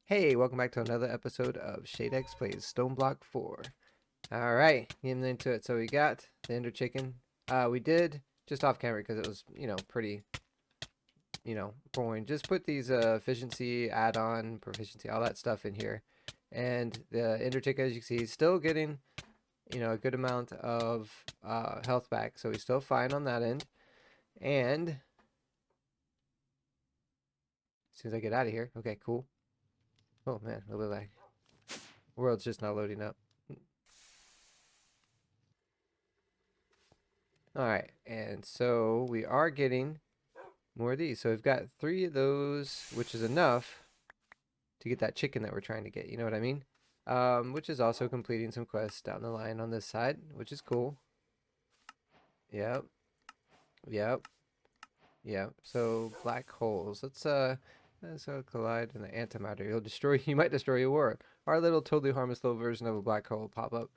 Hey, welcome back to another episode of Shadex plays Stoneblock 4. Alright, getting into it. So we got the Ender Chicken. We did, just off camera because it was, pretty, boring. Just put these efficiency, add-on, proficiency, all that stuff in here. And the Ender Chicken, as you can see, is still getting, a good amount of health back. So he's still fine on that end. And as soon as I get out of here, okay, cool. Oh man, a little lag. World's just not loading up. All right, and so we are getting more of these. So we've got 3 of those, which is enough to get that chicken that we're trying to get. You know what I mean? Which is also completing some quests down the line on this side, which is cool. Yep, yep, yep. So black holes. Let's collide in the antimatter. You might destroy your world. Our little totally harmless little version of a black hole pop up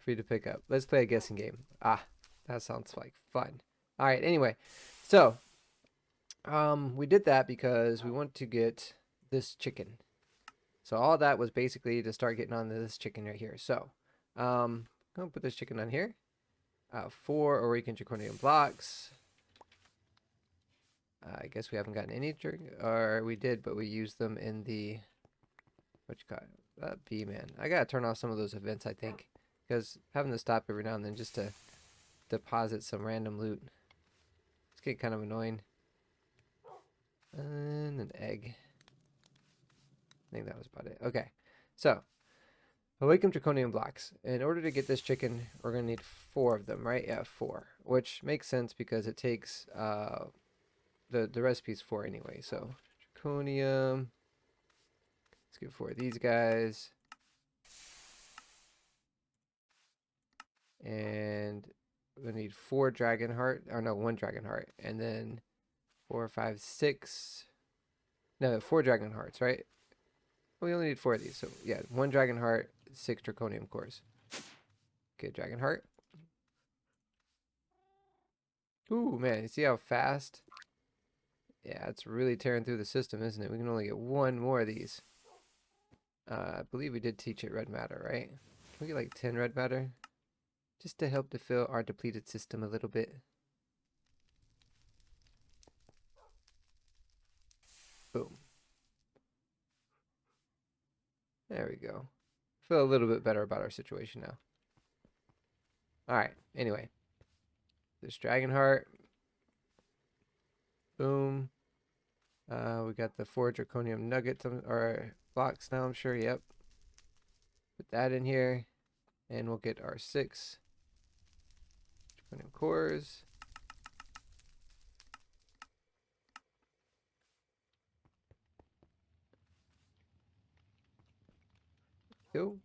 for you to pick up. Let's play a guessing game. Ah, that sounds like fun. All right. Anyway, so we did that because we want to get this chicken. So all that was basically to start getting on this chicken right here. So I'm gonna put this chicken on here. 4 awakened draconian blocks. I guess we haven't gotten any or we did, but we used them in the what you call it? B man. I gotta turn off some of those events, I think, because having to stop every now and then just to deposit some random loot, it's getting kind of annoying. And an egg. I think that was about it. Okay, so awaken draconian blocks. In order to get this chicken, we're gonna need 4 of them, right? Yeah, 4, which makes sense because it takes the recipe's 4 anyway. So draconium. Let's get 4 of these guys, and we need 4 dragon heart, or no, 1 dragon heart, and then 4, 5, 6. No, 4 dragon hearts, right? We only need 4 of these, so yeah, 1 dragon heart, 6 draconium cores. Okay, dragon heart. Ooh, man, you see how fast? Yeah, it's really tearing through the system, isn't it? We can only get 1 more of these. I believe we did teach it red matter, right? Can we get like 10 red matter? Just to help to fill our depleted system a little bit. Boom. There we go. Feel a little bit better about our situation now. Alright, anyway. This dragon heart. Boom. We got the 4 draconium nuggets, or blocks now, I'm sure. Yep. Put that in here. And we'll get our 6 draconium cores. Go.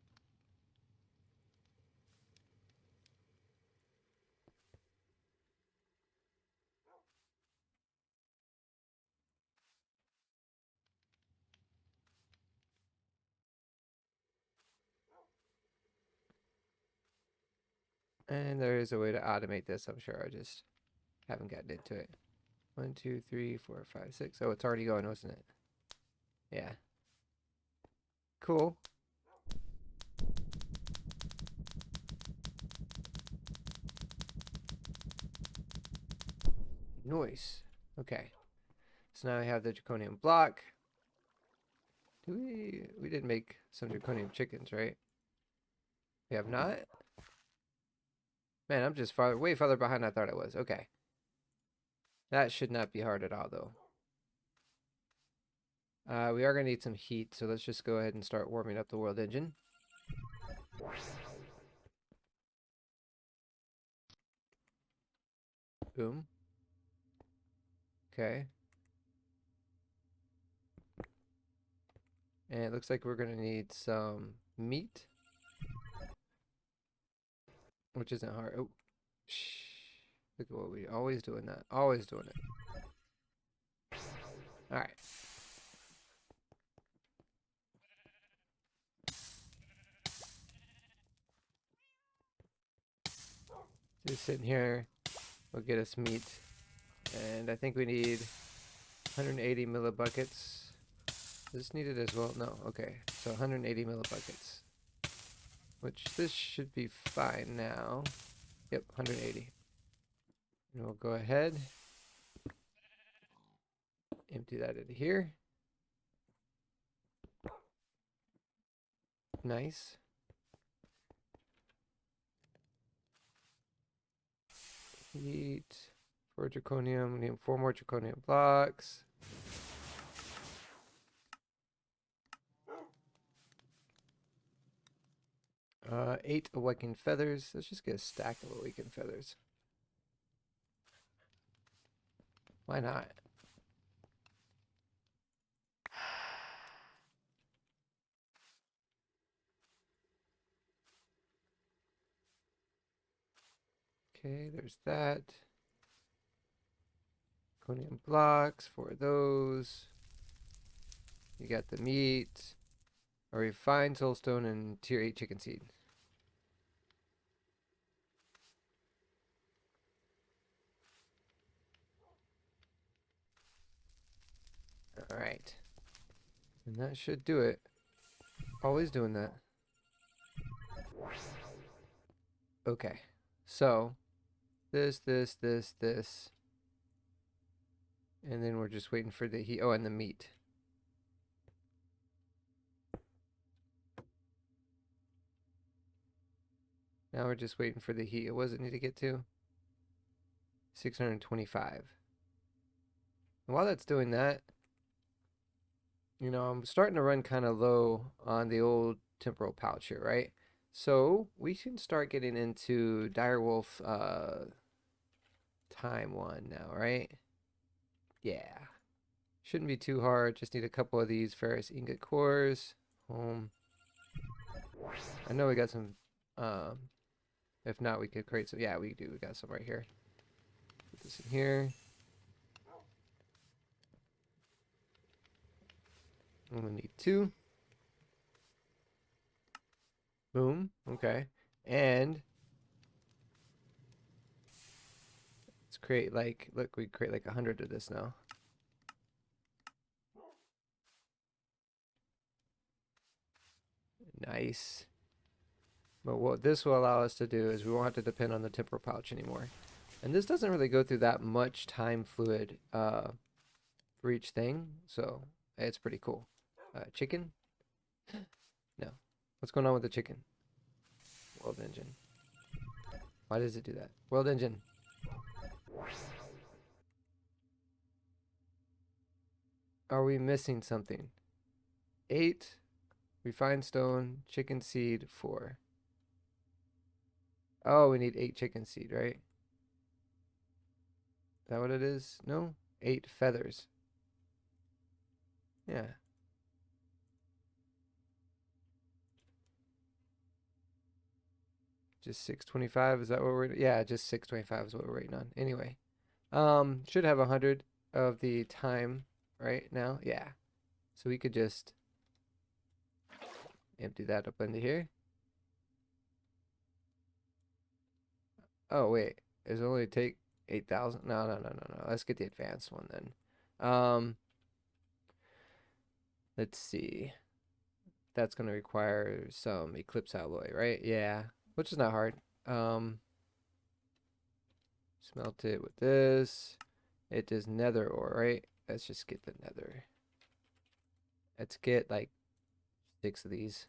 And there is a way to automate this, I'm sure. I just haven't gotten into it. 1, 2, 3, 4, 5, 6. Oh, it's already going, wasn't it? Yeah. Cool. Nice. Okay. So now we have the draconium block. We did make some draconium chickens, right? We have not? Man, I'm just way farther behind than I thought I was. Okay. That should not be hard at all, though. We are going to need some heat, so let's just go ahead and start warming up the world engine. Boom. Okay. And it looks like we're going to need some meat, which isn't hard. Oh, shh. Look at what we always doing that. Always doing it. All right. Just sitting here. We'll get us meat. And I think we need 180 millibuckets. This needed as well? No, okay. So 180 millibuckets. Which this should be fine now. Yep, 180. And we'll go ahead. Empty that into here. Nice. Heat. 4 draconium. We need 4 more draconium blocks. Uh, 8 awakened feathers. Let's just get a stack of awakened feathers. Why not? Okay, there's that. Draconium blocks, 4 of those. You got the meat. A refined soulstone and tier 8 chicken seed. Alright. And that should do it. Always doing that. Okay. So, this. And then we're just waiting for the heat. Oh, and the meat. Now we're just waiting for the heat. What does it need to get to? 625. And while that's doing that, you know, I'm starting to run kind of low on the old temporal pouch here, right? So we can start getting into Direwolf time 1 now, right? Yeah. Shouldn't be too hard. Just need a couple of these ferrous ingot cores. Home. I know we got some. If not, we could create some. Yeah, we do. We got some right here. Put this in here. I'm gonna need 2. Boom. Okay. And let's create like, look, we create like 100 of this now. Nice. But what this will allow us to do is we won't have to depend on the temporal pouch anymore. And this doesn't really go through that much time fluid for each thing, so it's pretty cool. Chicken? No. What's going on with the chicken? World engine. Why does it do that? World engine. Are we missing something? 8 refined stone, chicken seed, 4. Oh, we need 8 chicken seed, right? Is that what it is? No? 8 feathers. Yeah. Just 625, is that what we're, yeah, just 625 is what we're waiting on. Anyway, should have 100 of the time right now. Yeah. So we could just empty that up into here. Oh, wait. Does it only take 8,000? No. Let's get the advanced one then. Let's see. That's going to require some eclipse alloy, right? Yeah. Which is not hard. Smelt it with this. It does nether ore, right? Let's just get the nether. Let's get like 6 of these.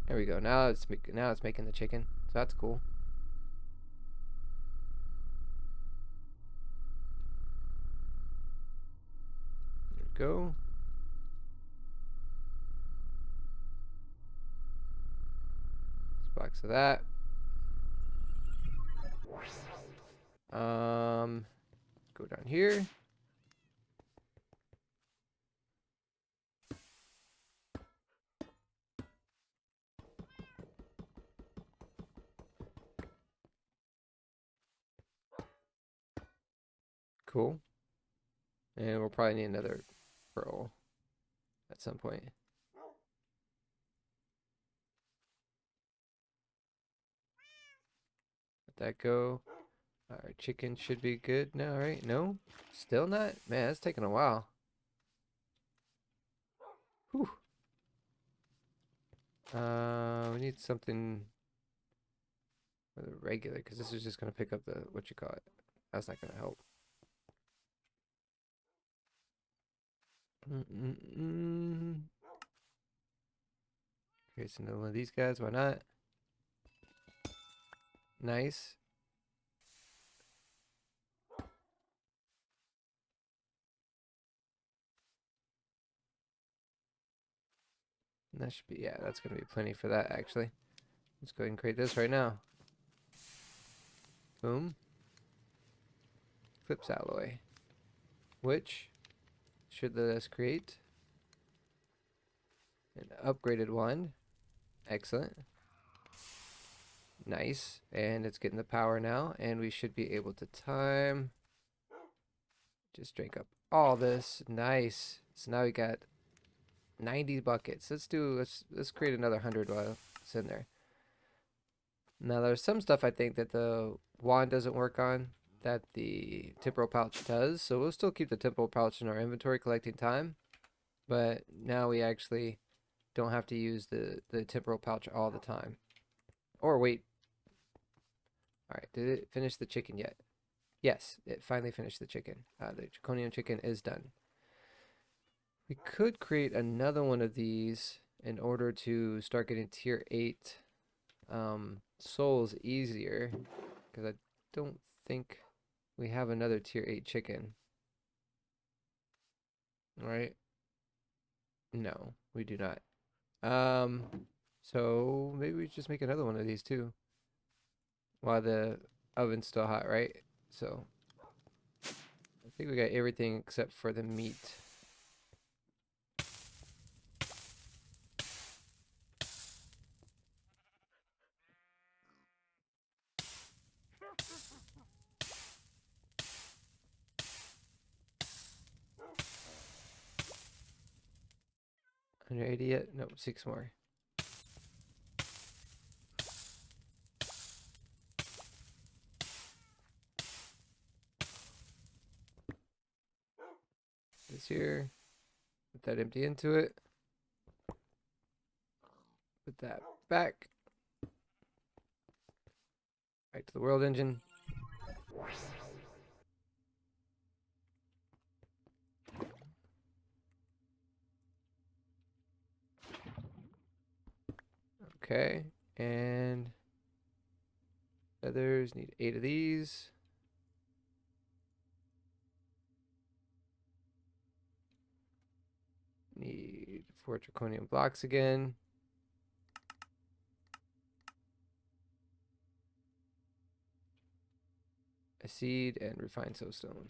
There we go. Now it's making the chicken. So that's cool. There we go. Box of that. Go down here. Cool. And we'll probably need another pearl at some point. Let that go. Our chicken should be good now, right? No? Still not? Man, it's taking a while. Whew. We need something with a regular, because this is just going to pick up the, what you call it. That's not going to help. Here's another one of these guys. Why not? Nice. And that should be, yeah, that's going to be plenty for that, actually. Let's go ahead and create this right now. Boom. Clips alloy. Which should let us create an upgraded one. Excellent. Nice. And it's getting the power now. And we should be able to time. Just drink up all this. Nice. So now we got 90 buckets. Let's create another 100 while it's in there. Now there's some stuff I think that the wand doesn't work on that the temporal pouch does. So we'll still keep the temporal pouch in our inventory collecting time. But now we actually don't have to use the temporal pouch all the time. Or wait. Alright, did it finish the chicken yet? Yes, it finally finished the chicken. The draconium chicken is done. We could create another one of these in order to start getting tier 8 souls easier. Because I don't think we have another tier 8 chicken. Right? No, we do not. So maybe we just make another one of these too. While the oven's still hot, right? So I think we got everything except for the meat. Under 80 yet? Nope, 6 more. This here. Put that empty into it. Put that back. Back to the world engine. Okay, and feathers, need 8 of these. Need 4 draconium blocks again. A seed and refined soapstone.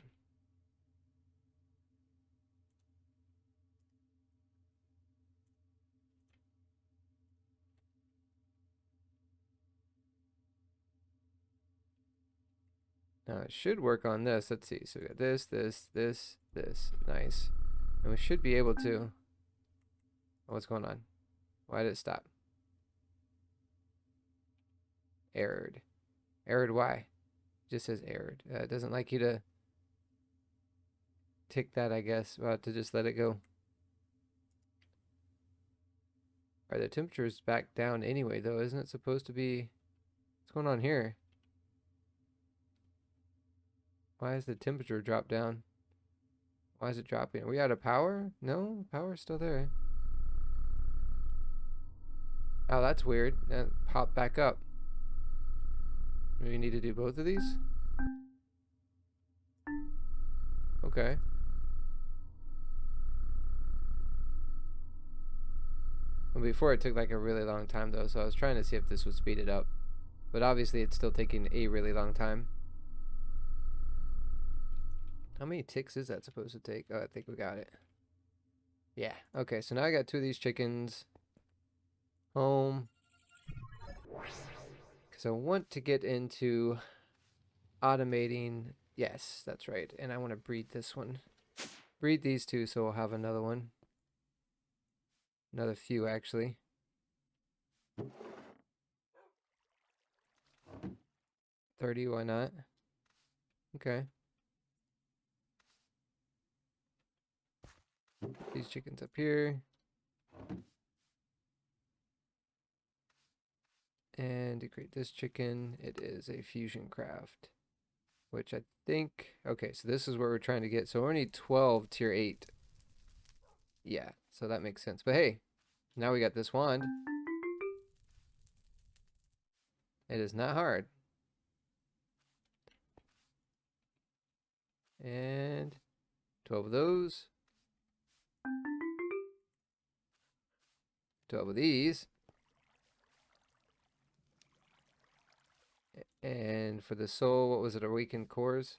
Now it should work on this. Let's see. So we got this, this, this, this. Nice. And we should be able to. Oh, what's going on? Why did it stop? Errored. Errored why? It just says errored. It doesn't like you to tick that, I guess. To just let it go. Alright, the temperature's back down anyway, though. Isn't it supposed to be... What's going on here? Why is the temperature drop down? Why is it dropping? Are we out of power? No, power's still there. Oh, that's weird. That popped back up. Do we need to do both of these? Okay. Well, before it took like a really long time though, so I was trying to see if this would speed it up. But obviously it's still taking a really long time. How many ticks is that supposed to take? Oh, I think we got it. Yeah. Okay, so now I got 2 of these chickens home. Because I want to get into automating. Yes, that's right. And I want to breed this one. Breed these 2 so we'll have another one. Another few, actually. 30, why not? Okay. These chickens up here. And to create this chicken, it is a fusion craft, which I think, okay, so this is what we're trying to get. So we need 12 tier 8. Yeah, so that makes sense. But hey, now we got this wand. It is not hard. And 12 of those. 12 of these. And for the soul, what was it? Awakened cores?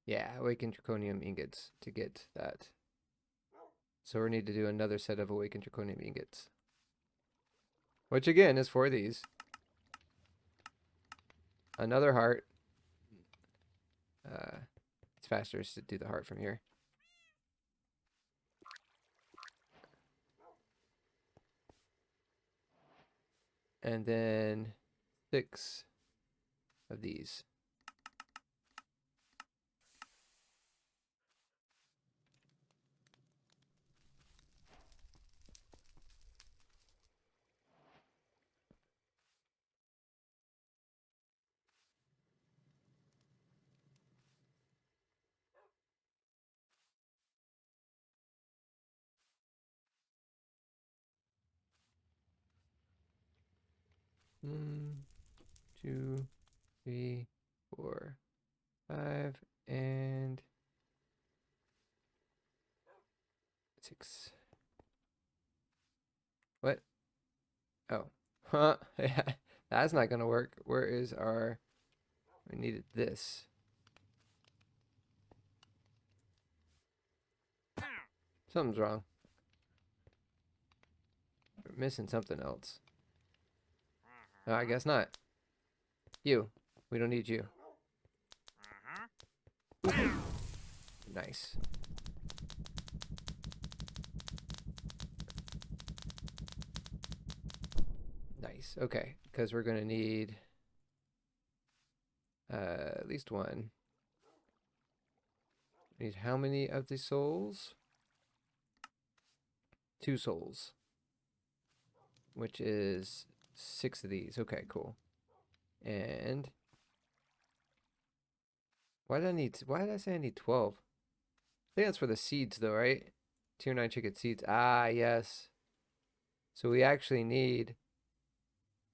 Yeah, awakened draconium ingots to get that. So we need to do another set of awakened draconium ingots. Which again is for these. Another heart. It's faster to do the heart from here. And then 6 of these. One, 2, 3, 4, 5, and 6. What? Oh. Huh. That's not going to work. Where is our... We needed this. Something's wrong. We're missing something else. No, I guess not. You. We don't need you. Nice. Nice. Okay. Because we're going to need at least one. We need how many of the souls? 2 souls. Which is 6 of these. Okay, cool. And why did I say I need 12? I think that's for the seeds though, right? Tier 9 chicken seeds. Ah, yes. So we actually need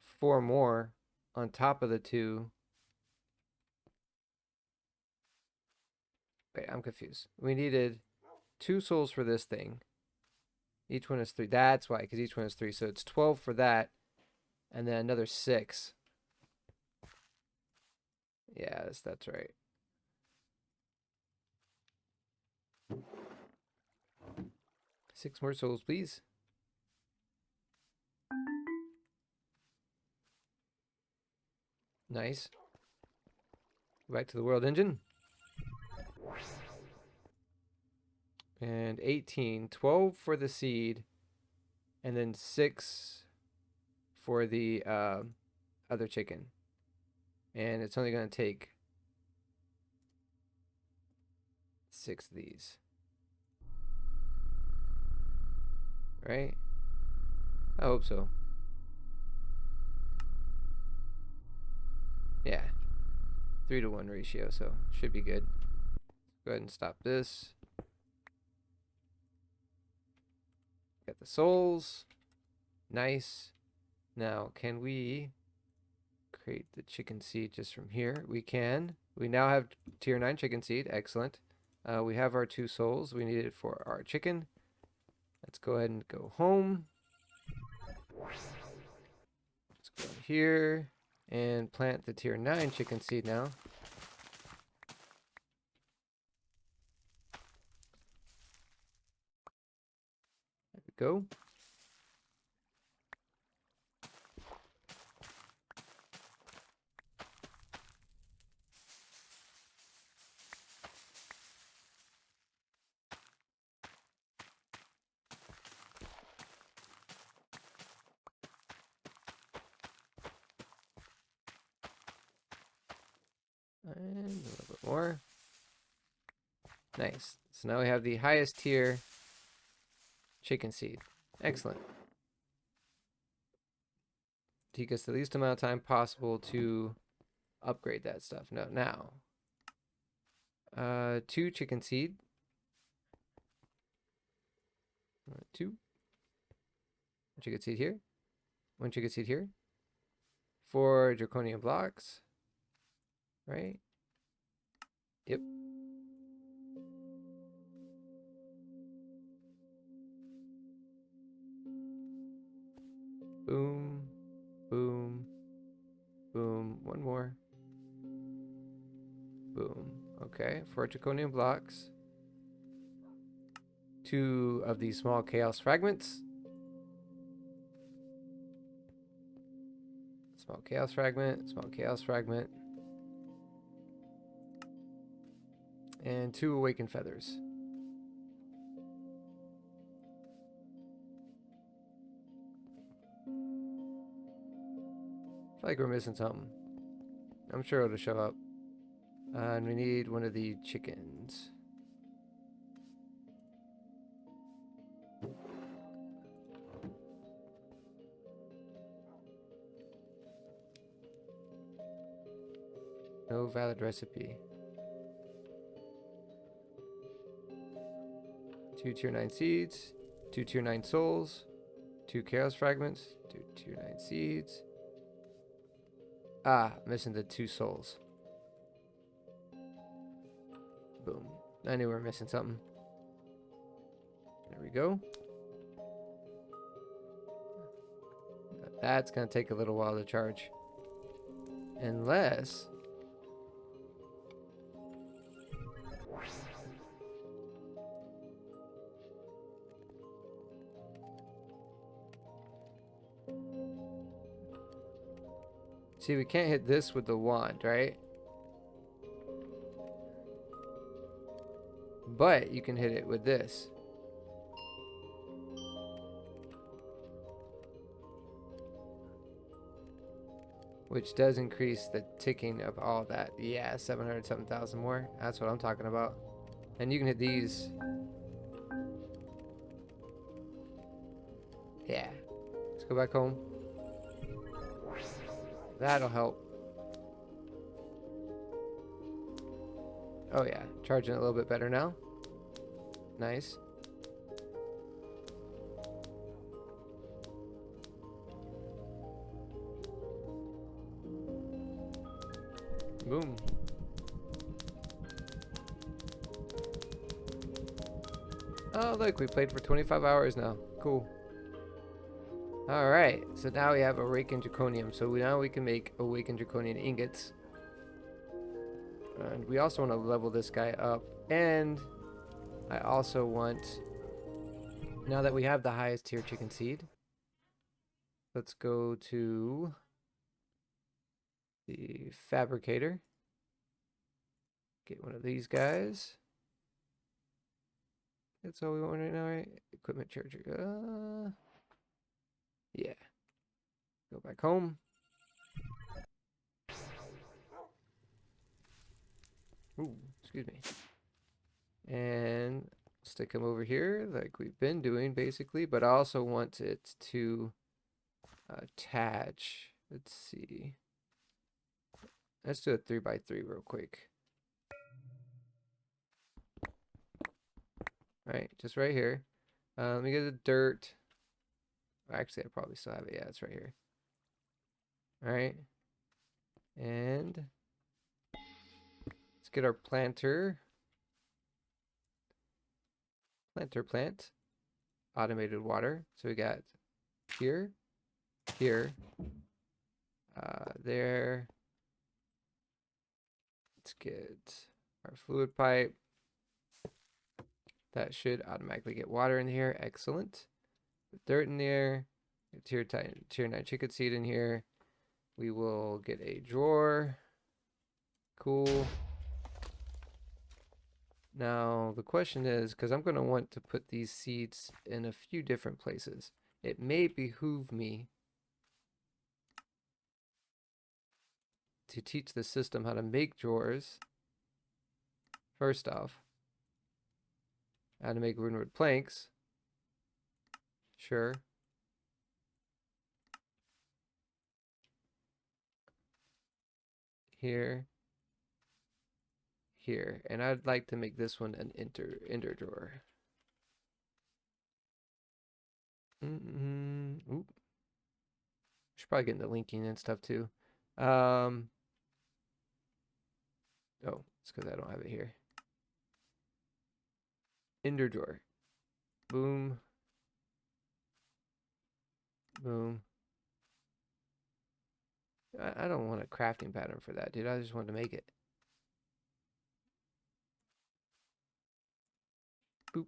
4 more on top of the 2. Wait, I'm confused. We needed 2 souls for this thing. Each one is 3. That's why, because each one is 3. So it's 12 for that. And then another 6. Yes, that's right. Six more souls, please. Nice. Back to the world engine. And 18. 12 for the seed. And then 6 for the other chicken. And it's only going to take 6 of these. Right? I hope so. Yeah. 3-to-1 ratio, so should be good. Go ahead and stop this. Got the souls. Nice. Now, can we create the chicken seed just from here? We can. We now have tier 9 chicken seed. Excellent. We have our 2 souls. We need it for our chicken. Let's go ahead and go home. Let's go here and plant the tier 9 chicken seed now. There we go. Nice. So now we have the highest tier chicken seed. Excellent. Take us the least amount of time possible to upgrade that stuff. No, now. 2 chicken seed. 2. Chicken seed here. 1 chicken seed here. 4 draconian blocks. Right? Yep. Boom. Boom. Boom. 1 more. Boom. Okay. 4 draconian blocks. 2 of these small chaos fragments. Small chaos fragment. Small chaos fragment. And 2 awakened feathers. I feel like we're missing something. I'm sure it'll show up. And we need one of the chickens. No valid recipe. 2 tier 9 seeds. 2 tier 9 souls. 2 chaos fragments. 2 tier 9 seeds. Ah, missing the 2 souls. Boom. I knew we were missing something. There we go. That's going to take a little while to charge. Unless... See, we can't hit this with the wand, right? But you can hit it with this. Which does increase the ticking of all that. Yeah, 707,000 more. That's what I'm talking about. And you can hit these. Yeah. Let's go back home. That'll help. Oh yeah, charging a little bit better now. Nice. Boom. Oh look, we played for 25 hours now. Cool. Alright, so now we have Awakened Draconium. So now we can make Awakened Draconian ingots. And we also want to level this guy up. And I also want, now that we have the highest tier chicken seed, let's go to the fabricator. Get one of these guys. That's all we want right now, right? Equipment charger. Yeah. Go back home. Ooh, excuse me. And stick him over here like we've been doing basically, but I also want it to attach. Let's see. Let's do a 3x3 real quick. Right, just right here. Let me get the dirt. Actually, I probably still have it. Yeah, it's right here. All right. And let's get our planter. Planter plant. Automated water. So we got here, here, there. Let's get our fluid pipe. That should automatically get water in here. Excellent. Dirt in there. Tier 9 chicken seed in here. We will get a drawer. Cool. Now the question is, because I'm going to want to put these seeds in a few different places, it may behoove me to teach the system how to make drawers first off. How to make runewood planks. Sure. Here. Here. And I'd like to make this one an ender drawer. Oop. Should probably get into linking and stuff too. Oh, it's because I don't have it here. Ender drawer. Boom. Boom. I don't want a crafting pattern for that, dude. I just wanted to make it. Boop.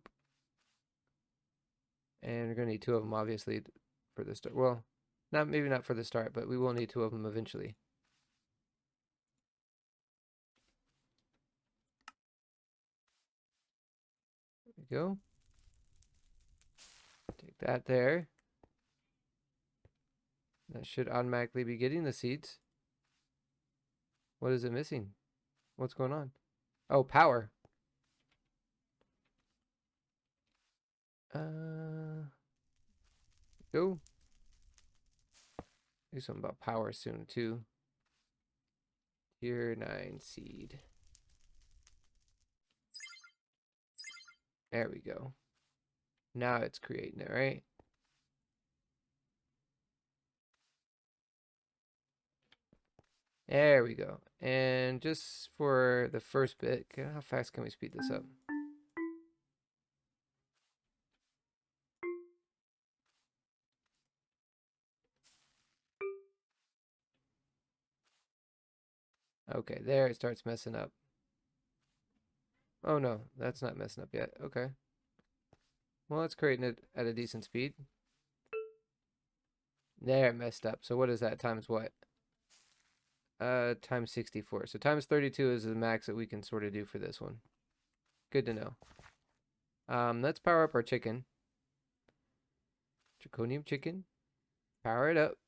And we're going to need two of them, obviously, for the start. Well, maybe not for the start, but we will need two of them eventually. There we go. Take that there. That should automatically be getting the seeds. What is it missing? What's going on? Oh, power. Go. Do something about power soon, too. Tier 9 seed. There we go. Now it's creating it, right? There we go. And just for the first bit, how fast can we speed this up? Okay, there it starts messing up. Oh no, that's not messing up yet. Okay. Well, it's creating it at a decent speed. There, it messed up. So what is that times what? Times 64. So times 32 is the max that we can sort of do for this one. Good to know. Let's power up our chicken. Draconium chicken. Power it up.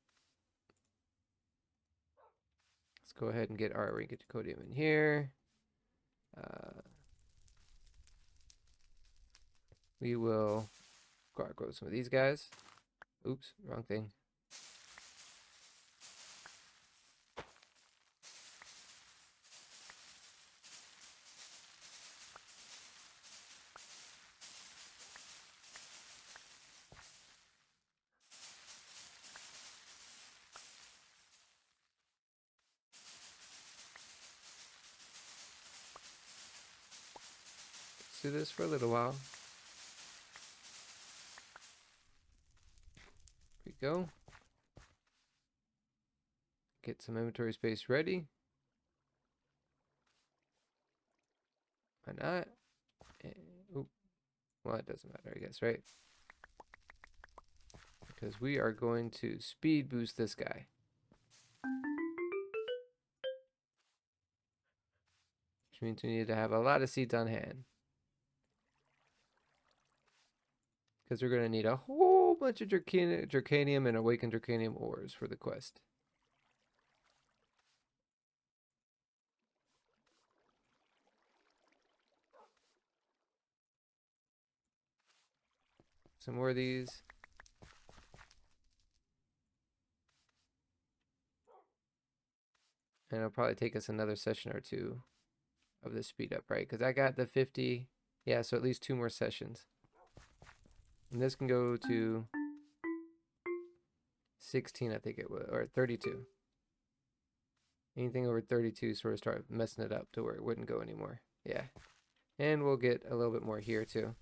Let's go ahead and get our draconium in here. We will grow some of these guys. Oops, wrong thing. Let's do this for a little while. Here we go. Get some inventory space ready. Why not? Oop. Well, it doesn't matter, I guess, right? Because we are going to speed boost this guy. Which means we need to have a lot of seeds on hand. Because we're going to need a whole bunch of Dracanium and Awakened Dracanium ores for the quest. Some more of these. And it'll probably take us another session or two of this speed up, right? Because I got the 50. Yeah, so at least 2 more sessions. And this can go to 16, I think it was, or 32. Anything over 32 sort of start messing it up to where it wouldn't go anymore. Yeah. And we'll get a little bit more here too.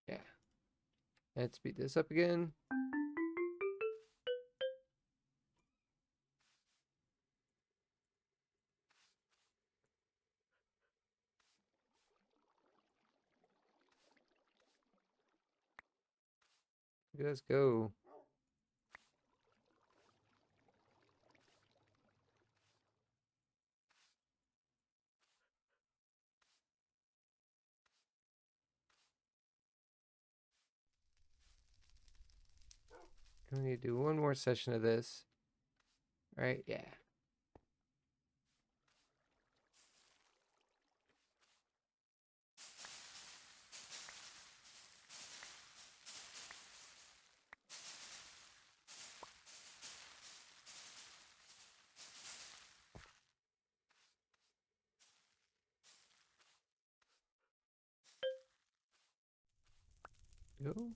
Yeah. Let's speed this up again. Let's go. We need to do one more session of this. Right? Yeah. Go.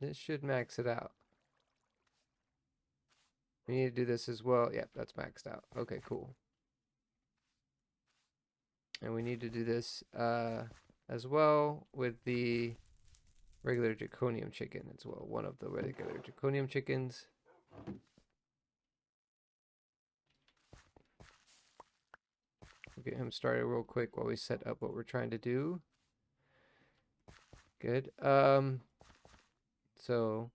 This should max it out. We need to do this as well. Yep, that's maxed out. Okay, cool. And we need to do this as well with the regular Draconium chicken as well. One of the regular Draconium chickens. We'll get him started real quick while we set up what we're trying to do. Good. So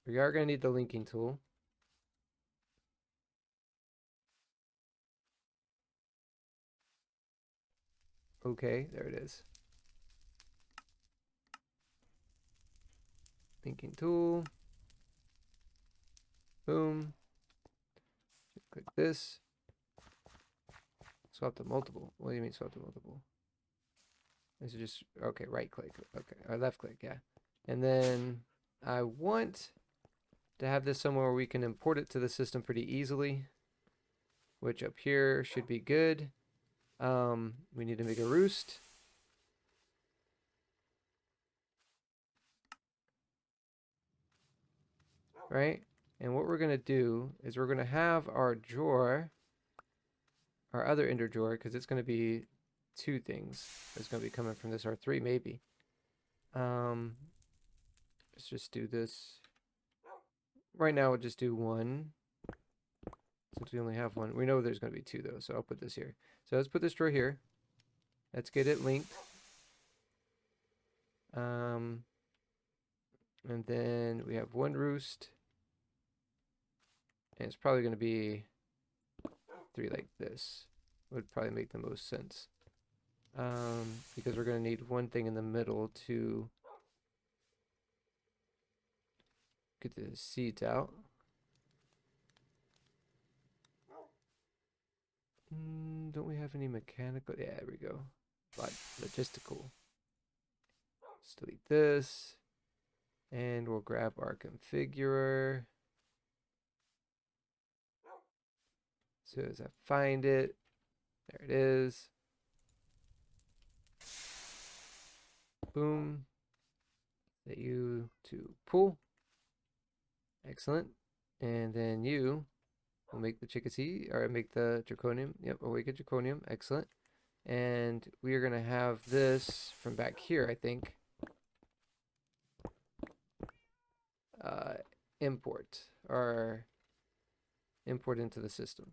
we are going to need the linking tool. Okay, there it is. Linking tool. Boom. Click this. Swap to multiple. What do you mean swap to multiple? This is just, okay, right click. Okay, or left click, yeah. And then I want to have this somewhere where we can import it to the system pretty easily, which up here should be good. We need to make a roost. Right? And what we're going to do is we're going to have our drawer, our other ender drawer, because it's going to be two things. It's going to be coming from this, or three maybe. Let's just do this. Right now we'll just do one. Since we only have one. We know there's going to be two though, so I'll put this here. So let's put this drawer here. Let's get it linked. And then we have one roost. And it's probably going to be three like this. Would probably make the most sense. Because we're going to need one thing in the middle to get the seeds out. Don't we have any mechanical? Yeah, there we go. But logistical. Let's delete this. And we'll grab our configurer. As soon as I find it, there it is. Boom. Set you to pull. Excellent. And then you will make the chickasee, or make the draconium. Yep, awaken draconium. Excellent. And we are going to have this from back here, I think. Import, or import into the system.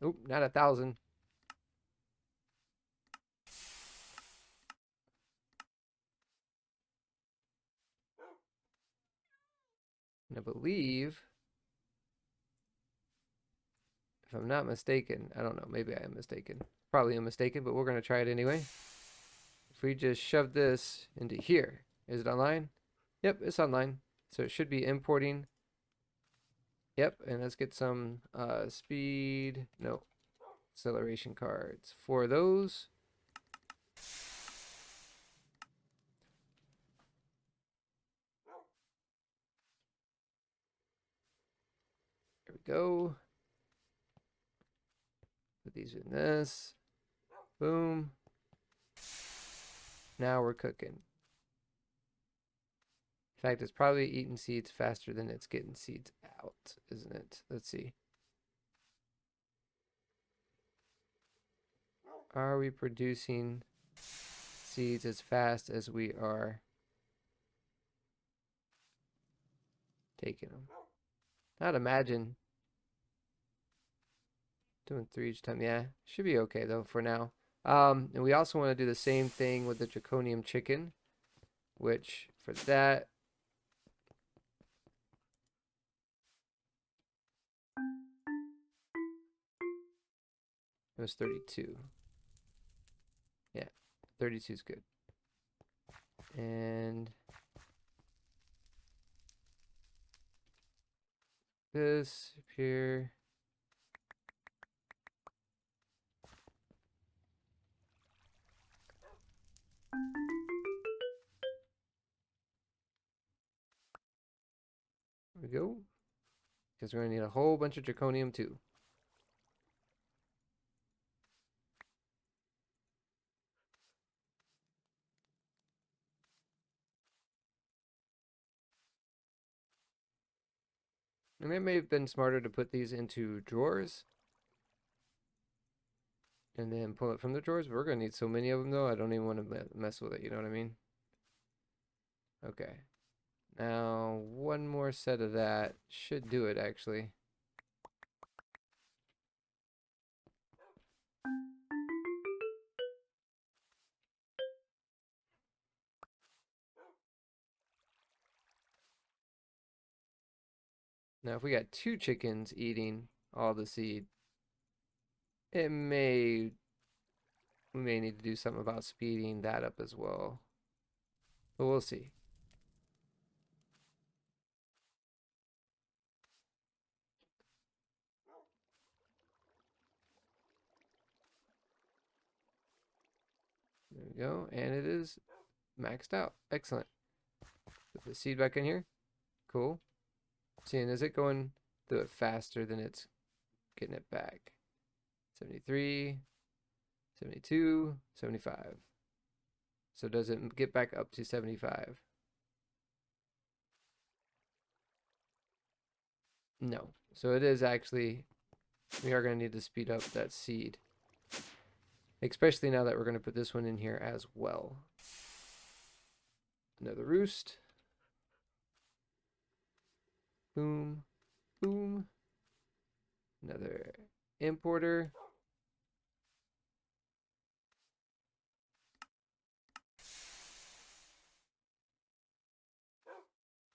Oop, not 1,000. And I believe, if I'm not mistaken, I don't know, maybe I am mistaken. Probably am mistaken, but we're going to try it anyway. If we just shove this into here, is it online? Yep, it's online. So it should be importing. Yep, and let's get some speed, no, acceleration cards for those. There we go. Put these in this. Boom. Now we're cooking. In fact, it's probably eating seeds faster than it's getting seeds out, isn't it? Let's see. Are we producing seeds as fast as we are taking them? I'd imagine doing 3 each time. Yeah, should be okay though for now. And we also want to do the same thing with the draconium chicken, which for that, It was 32. Yeah, 32 is good. And this up here. There we go. Because we're going to need a whole bunch of draconium too. And it may have been smarter to put these into drawers and then pull it from the drawers. We're going to need so many of them though. I don't even want to mess with it. You know what I mean? Okay. Now, one more set of that should do it actually. Now, if we got 2 chickens eating all the seed, we may need to do something about speeding that up as well. But we'll see. There we go. And it is maxed out. Excellent. Put the seed back in here. Cool. Seeing, is it going through it faster than it's getting it back? 73, 72, 75. So does it get back up to 75? No. So it is actually, we are going to need to speed up that seed. Especially now that we're going to put this one in here as well. Another roost. Boom. Boom. Another importer.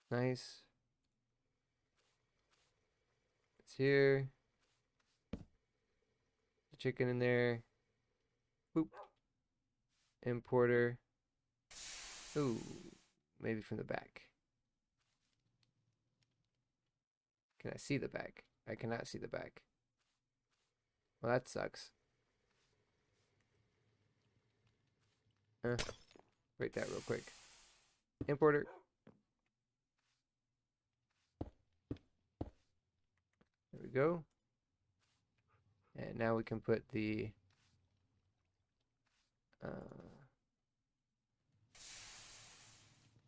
Nice. It's here. The chicken in there. Boop. Importer. Ooh. Maybe from the back. Can I see the back? I cannot see the back. Well, that sucks. Write that real quick. Importer. There we go. And now we can put the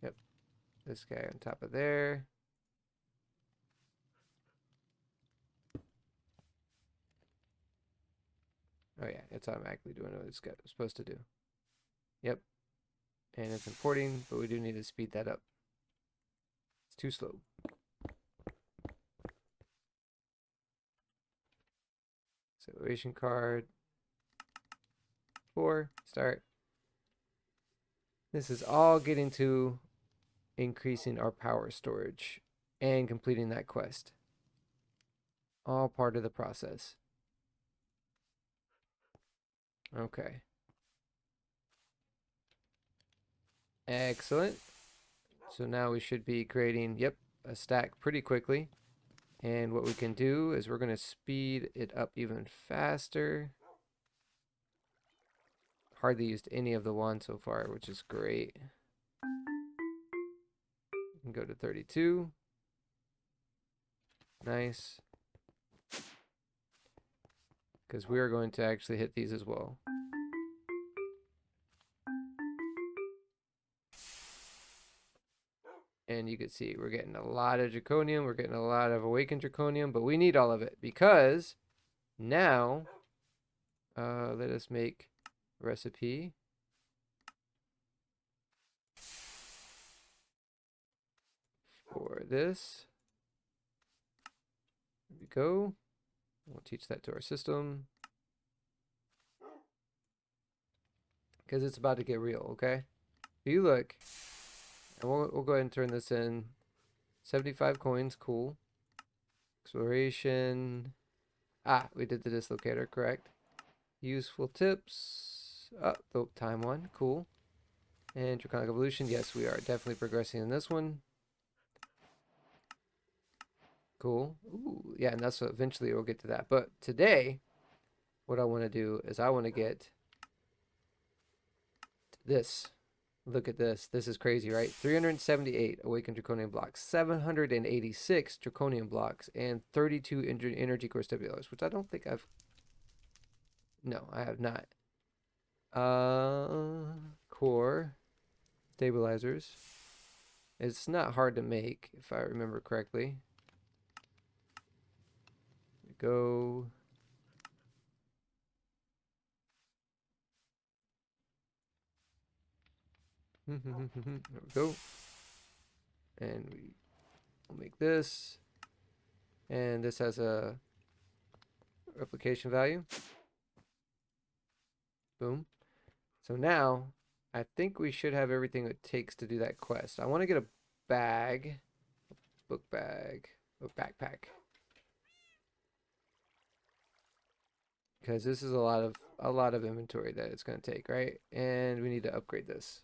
yep, this guy on top of there. Oh yeah, it's automatically doing what it's supposed to do. Yep. And it's importing, but we do need to speed that up. It's too slow. Acceleration card. 4. Start. This is all getting to increasing our power storage and completing that quest. All part of the process. Okay. Excellent. So now we should be creating, yep, a stack pretty quickly. And what we can do is we're going to speed it up even faster. Hardly used any of the one so far, which is great. We can go to 32. Nice. Because we are going to actually hit these as well. And you can see we're getting a lot of draconium. We're getting a lot of awakened draconium, but we need all of it because now let us make a recipe. For this. There we go. We'll teach that to our system. Because it's about to get real, okay? If you look, and we'll go ahead and turn this in. 75 coins, cool. Exploration. Ah, we did the dislocator, correct. Useful tips. Oh, the time one. Cool. And Draconic Evolution. Yes, we are definitely progressing in this one. Cool. Ooh, yeah, and that's what eventually we'll get to that. But today, what I want to do is I want to get this. Look at this. This is crazy, right? 378 Awakened Draconian blocks, 786 Draconian blocks, and 32 energy core stabilizers, which I don't think I've... No, I have not. Core stabilizers. It's not hard to make, if I remember correctly. Go. There we go. And we'll make this. And this has a replication value. Boom. So now, I think we should have everything it takes to do that quest. I want to get a bag, book bag, a backpack. Because this is a lot of inventory that it's going to take, right? And we need to upgrade this.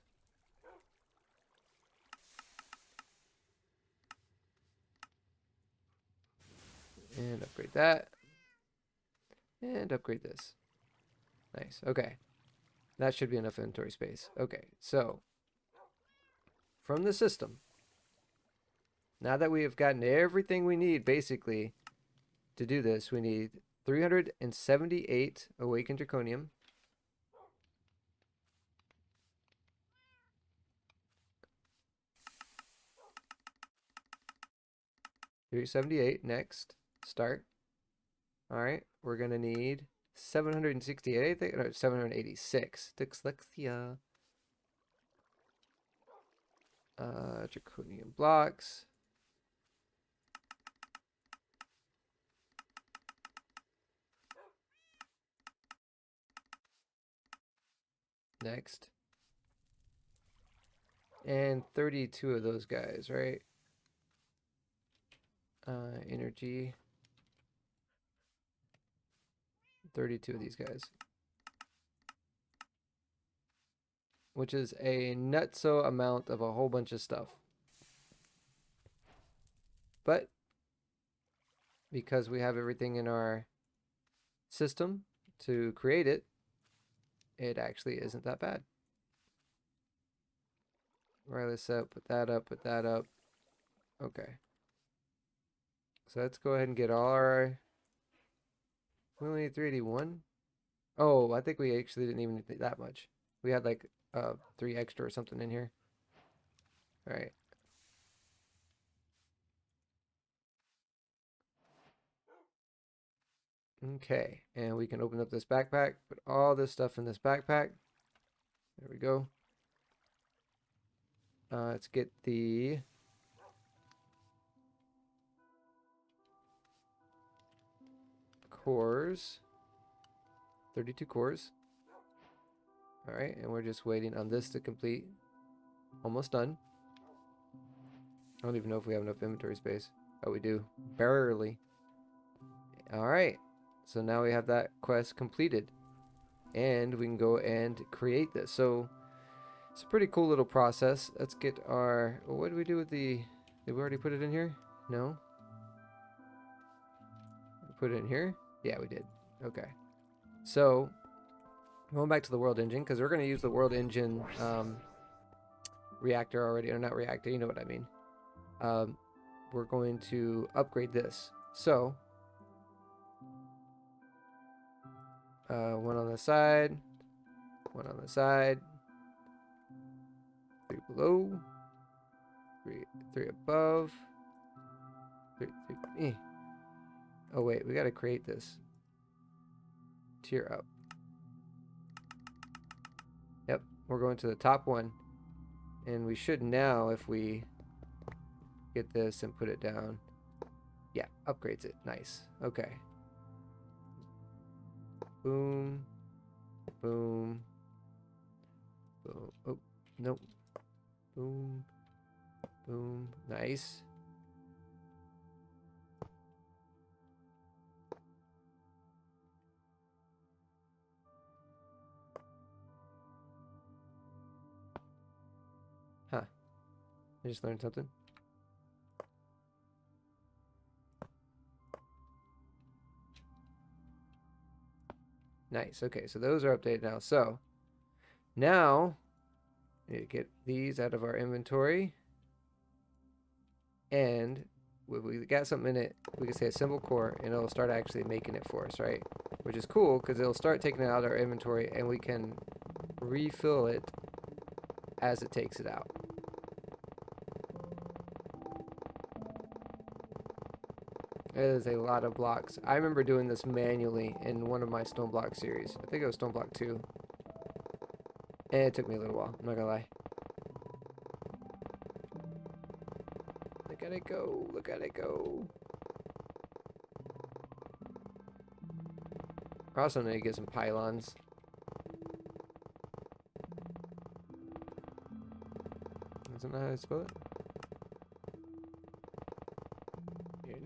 And upgrade that. And upgrade this. Nice. Okay. That should be enough inventory space. Okay. So, from the system, now that we have gotten everything we need, basically, to do this, we need 378 Awakened Draconium. 378. Next. Start. Alright. We're going to need 768, I think. No, 786. Dyslexia. Draconium blocks. Next. And 32 of those guys, right? Energy. 32 of these guys. Which is a nutso amount of a whole bunch of stuff. But because we have everything in our system to create it, it actually isn't that bad. Write this up, put that up, put that up. Okay. So let's go ahead and get all our... We only need 381. Oh, I think we actually didn't even need that much. We had like 3 extra or something in here. All right. Okay, and we can open up this backpack, put all this stuff in this backpack. There we go. Let's get the cores. 32 cores. All right, and we're just waiting on this to complete. Almost done. I don't even know if we have enough inventory space. Oh, we do. Barely. All right, so now we have that quest completed. And we can go and create this. So it's a pretty cool little process. Let's get our... Well, what did we do with the... Did we already put it in here? No? We put it in here? Yeah, we did. Okay. So, going back to the world engine, because we're going to use the world engine reactor already. Or not reactor, you know what I mean. We're going to upgrade this. So, one on the side. One on the side. 3 below. 3 above. 3. Oh wait, we gotta create this. Tier up. Yep, we're going to the top one. And we should now, if we get this and put it down. Yeah, upgrades it. Nice. Okay. Boom. Boom. Boom. Oh, nope. Boom. Boom. Nice. I just learned something. Nice. Okay, so those are updated now. So now we need to get these out of our inventory. And when we got something in it, we can say assemble core, and it'll start actually making it for us, right? Which is cool because it'll start taking it out of our inventory, and we can refill it as it takes it out. It is a lot of blocks. I remember doing this manually in one of my Stoneblock series. I think it was Stoneblock 2. And it took me a little while, I'm not gonna lie. Look at it go, look at it go. I also need to get some pylons. Isn't that how I spell it?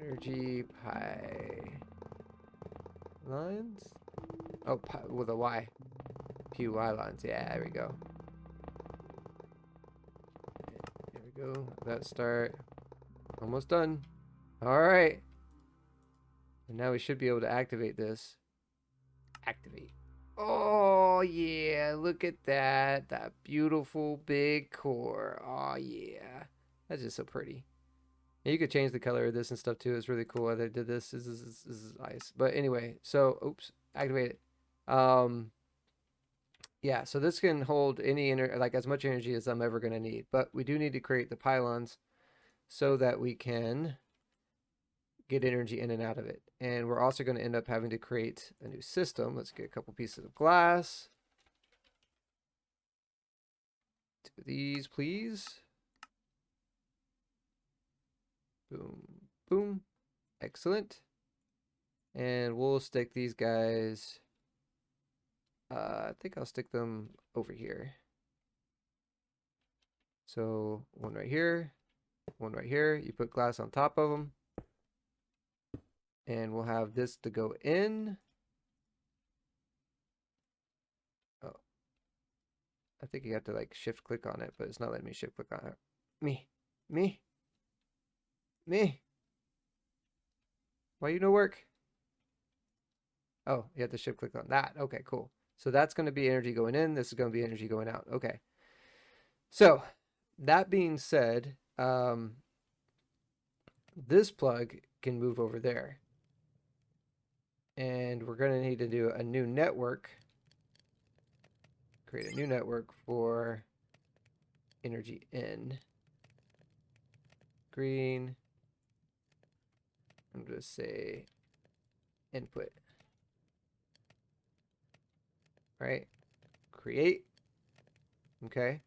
Energy pylons? Oh, with a Y. PY lines. Yeah, there we go. There we go. That start. Almost done. Alright. And now we should be able to activate this. Activate. Oh, yeah. Look at that. That beautiful big core. Oh, yeah. That's just so pretty. And you could change the color of this and stuff too. It's really cool how they did this. This is nice. But anyway, so, oops. Activate it. Yeah, so this can hold any like as much energy as I'm ever going to need. But we do need to create the pylons so that we can get energy in and out of it. And we're also going to end up having to create a new system. Let's get a couple pieces of glass. 2 of these, please. Boom, boom. Excellent. And we'll stick these guys... I think I'll stick them over here. So one right here, one right here. You put glass on top of them. And we'll have this to go in. Oh. I think you have to like shift click on it, but it's not letting me shift click on it. Me. Why you no work? Oh, you have to shift click on that. Okay, cool. So that's going to be energy going in. This is going to be energy going out. Okay. So that being said, this plug can move over there. And we're going to need to do a new network. Create a new network for energy in. Green. I'm going to say input. Right? Create. Okay.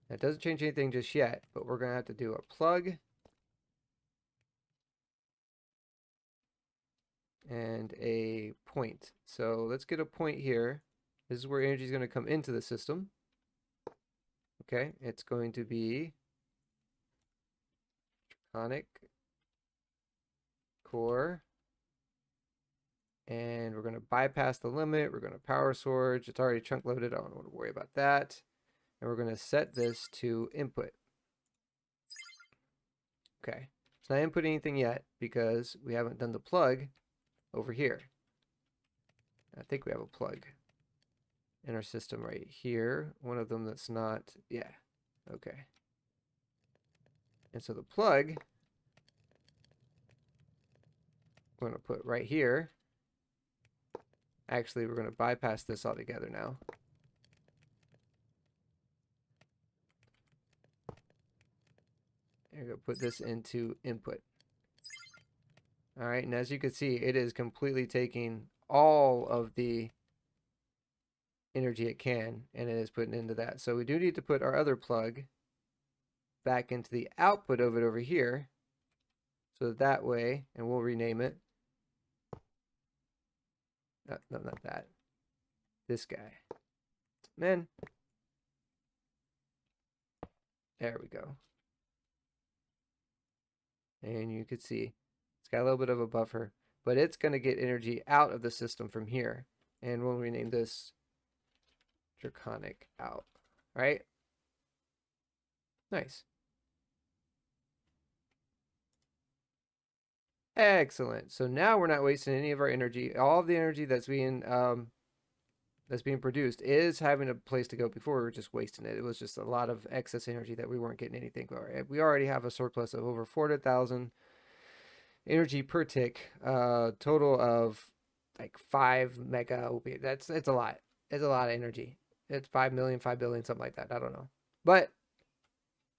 That doesn't change anything just yet, but we're going to have to do a plug. And a point. So let's get a point here. This is where energy is going to come into the system. Okay, it's going to be Draconic core. And we're going to bypass the limit. We're going to power storage. It's already chunk loaded. I don't want to worry about that. And we're going to set this to input. Okay, it's not input anything yet because we haven't done the plug over here. I think we have a plug in our system right here. One of them that's not, yeah, okay. And so the plug, we're going to put right here. Actually, we're going to bypass this altogether now. And we're going to put this into input. All right, and as you can see, it is completely taking all of the energy it can, and it is putting into that. So we do need to put our other plug back into the output of it over here. So that way, and we'll rename it. No, not that. This guy. Man. There we go. And you can see it's got a little bit of a buffer, but it's going to get energy out of the system from here. And we'll rename this Draconic out, right? Nice. Excellent. So now we're not wasting any of our energy. All of the energy that's being produced is having a place to go. Before we were just wasting it. It was just a lot of excess energy that we weren't getting anything for. We already have a surplus of over 400,000 energy per tick. Total of like 5 mega. It's a lot. It's a lot of energy. It's 5 million, 5 billion, something like that. I don't know. But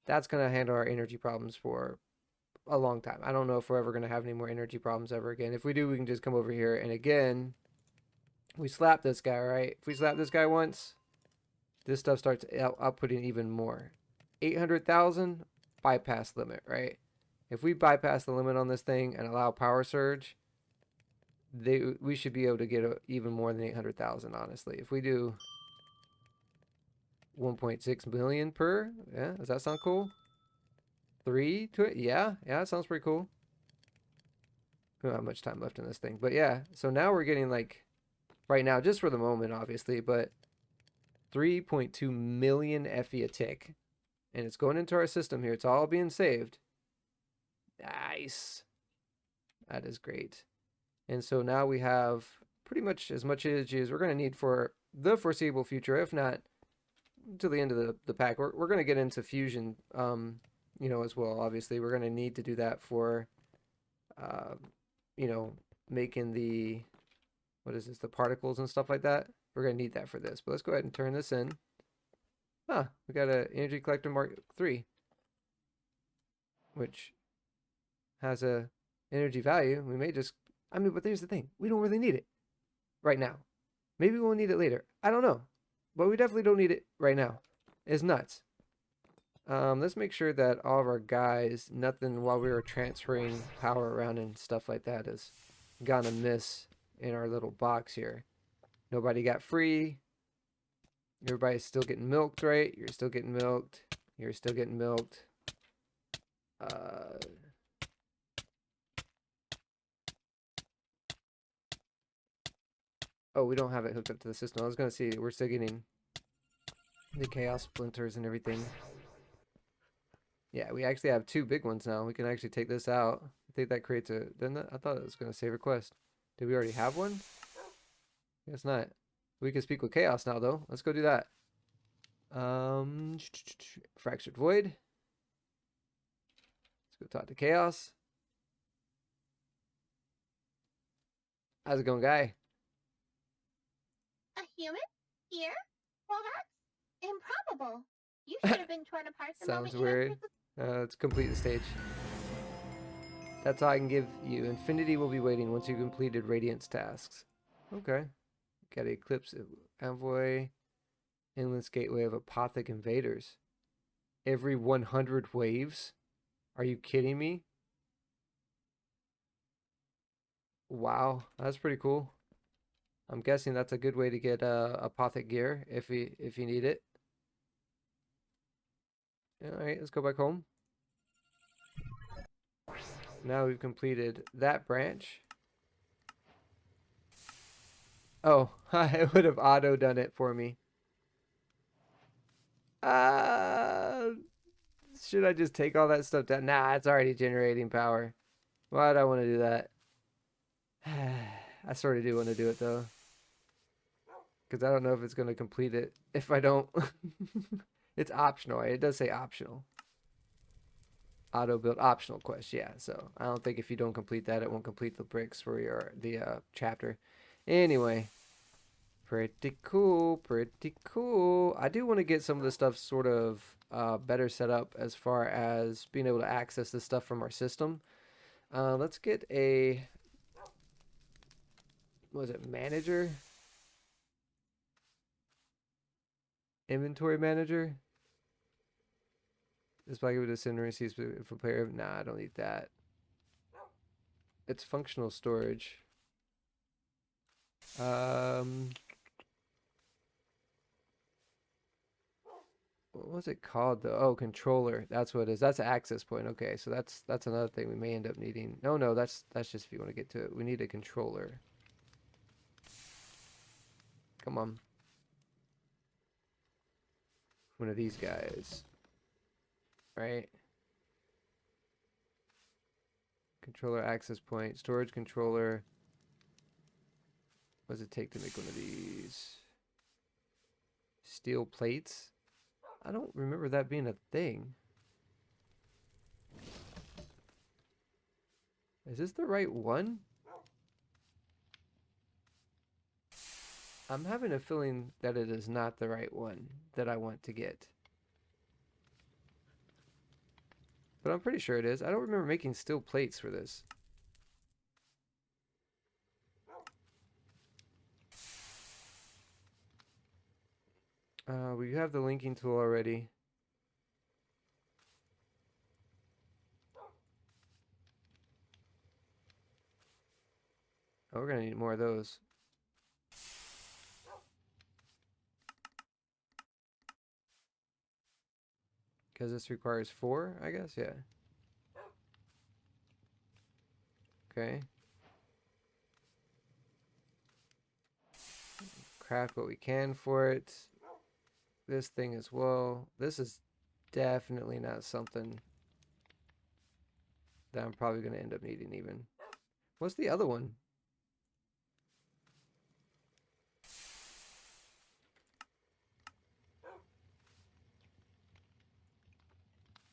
that's going to handle our energy problems for a long time. I don't know if we're ever going to have any more energy problems ever again. If we do, we can just come over here and again, we slap this guy, right? If we slap this guy once, this stuff starts outputting even more. 800,000 bypass limit, right? If we bypass the limit on this thing and allow power surge, we should be able to get even more than 800,000, honestly. If we do 1.6 million per, yeah, does that sound cool? 3 to it, yeah, that sounds pretty cool. We don't have much time left in this thing, but yeah. So now we're getting like, right now, just for the moment, obviously, but 3.2 million FE a tick, and it's going into our system here. It's all being saved. Nice. That is great. And so now we have pretty much as much energy as we're going to need for the foreseeable future, if not to the end of the pack. We're going to get into fusion, you know, as well. Obviously, we're going to need to do that for, you know, making the, what is this, the particles and stuff like that. We're going to need that for this. But let's go ahead and turn this in. Ah, we got an energy collector Mark III, which has a energy value. We may just, I mean, but here's the thing. We don't really need it right now. Maybe we'll need it later. I don't know. But we definitely don't need it right now. It's nuts. Let's make sure that all of our guys, nothing while we were transferring power around and stuff like that is gonna miss in our little box here. Nobody got free. Everybody's still getting milked, right? You're still getting milked. You're still getting milked. Oh, we don't have it hooked up to the system. I was gonna see, we're still getting the chaos splinters and everything. Yeah, we actually have 2 big ones now. We can actually take this out. I think that creates a, I thought it was gonna save request. Did we already have one? Guess not. We can speak with chaos now though. Let's go do that. Fractured void. Let's go talk to chaos. How's it going, guy? A human? Here? Well, that's improbable. You should have been torn apart the moment Sounds you weird. entered the... Let's complete the stage. That's all I can give you. Infinity will be waiting once you completed Radiance tasks. Okay. Got Eclipse Envoy. Endless Gateway of Apothic Invaders. Every 100 waves? Are you kidding me? Wow, that's pretty cool. I'm guessing that's a good way to get Apothic gear if you need it. Alright, let's go back home. Now we've completed that branch. Oh, I would have auto done it for me. Should I just take all that stuff down? Nah, it's already generating power. Why would I want to do that? I sort of do want to do it though. Because I don't know if it's going to complete it if I don't. It's optional. It does say optional. Auto build optional quest, yeah. So I don't think if you don't complete that, it won't complete the bricks for the chapter. Anyway, pretty cool, pretty cool. I do want to get some of the stuff sort of better set up as far as being able to access this stuff from our system. Let's get a, what was it, manager? Inventory manager? This packet would send receipts if a player. Nah, I don't need that. It's functional storage. What was it called though? Oh, controller. That's what it is. That's an access point. Okay, so that's another thing we may end up needing. No, that's just if you want to get to it. We need a controller. Come on. One of these guys. right? Controller access point, storage controller. What does it take to make one of these? Steel plates? I don't remember that being a thing. Is this the right one? I'm having a feeling that it is not the right one that I want to get. But I'm pretty sure it is. I don't remember making steel plates for this. We have the linking tool already. Oh, we're gonna need more of those. Because this requires 4, I guess? Yeah. Okay. Craft what we can for it. This thing as well. This is definitely not something that I'm probably going to end up needing even. What's the other one?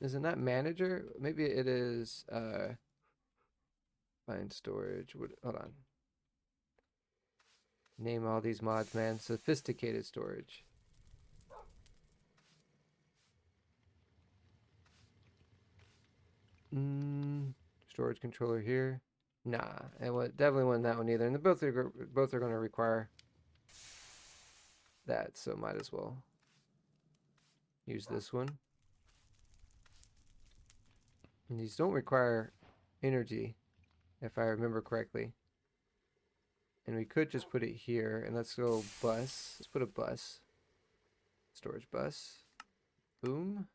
Is it not manager? Maybe it is find storage. Hold on. Name all these mods, man. Sophisticated storage. Storage controller here. Nah, it definitely wasn't that one either. And both are going to require that, so might as well use this one. And these don't require energy, if I remember correctly. And we could just put it here, and let's go bus. Let's put a bus. Storage bus. Boom.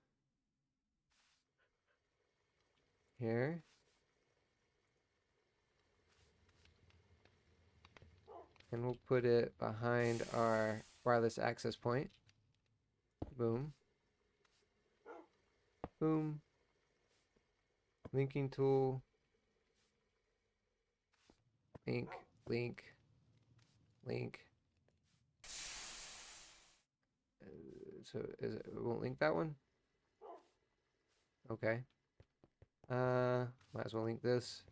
Here. And we'll put it behind our wireless access point. Boom. Boom. Linking tool. Link. Link. Link. So it won't link that one? Okay. Might as well link this.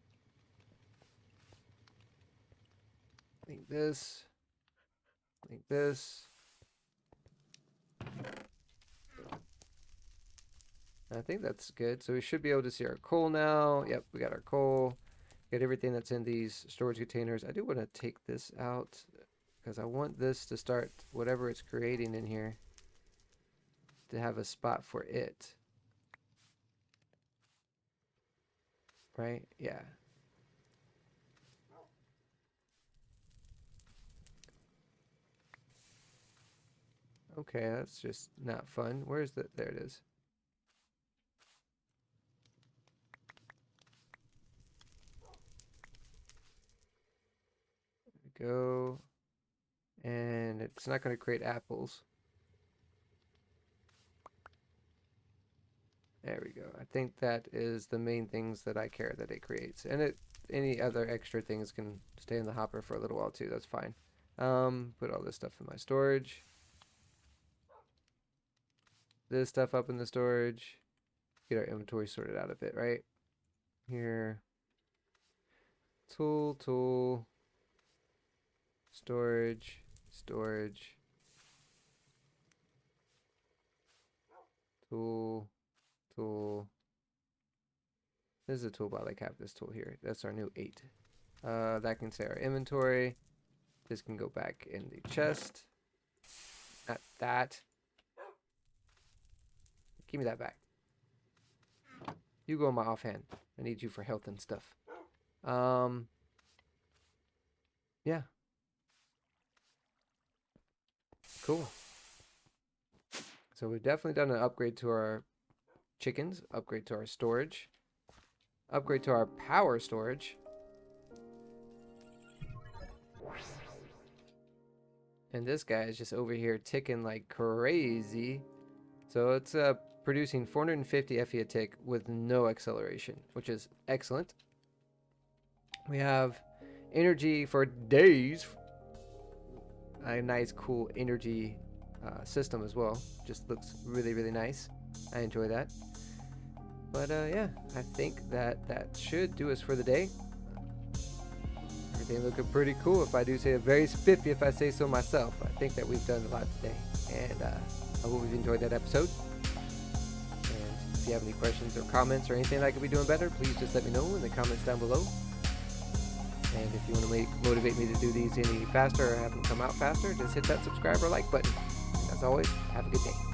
Link this. Link this. I think that's good. So we should be able to see our coal now. Yep, we got our coal. Get everything that's in these storage containers. I do want to take this out because I want this to start whatever it's creating in here to have a spot for it. Right? Yeah. Okay, that's just not fun. Where's the... There it is. There we go. And it's not going to create apples. There we go. I think that is the main things that I care that it creates. And any other extra things can stay in the hopper for a little while too. That's fine. Put all this stuff in my storage. This stuff up in the storage. Get our inventory sorted out a bit, right? Here. Tool. Storage. Tool. This is a tool, but I like have this tool here. That's our new 8. That can say our inventory. This can go back in the chest. Not that. Give me that back. You go in my offhand. I need you for health and stuff. Yeah. Cool. So we've definitely done an upgrade to our chickens, upgrade to our storage, upgrade to our power storage. And this guy is just over here ticking like crazy. So it's producing 450 FE a tick with no acceleration, which is excellent. We have energy for days. A nice, cool energy system as well. Just looks really, really nice. I enjoy that. But yeah, I think that should do us for the day. Everything looking pretty cool, if I do say it. Very spiffy, if I say so myself. I think that we've done a lot today, and I hope you've enjoyed that episode. And if you have any questions or comments or anything that I could be doing better, please just let me know in the comments down below. And if you want to motivate me to do these any faster or have them come out faster, just hit that subscribe or like button. And as always, have a good day.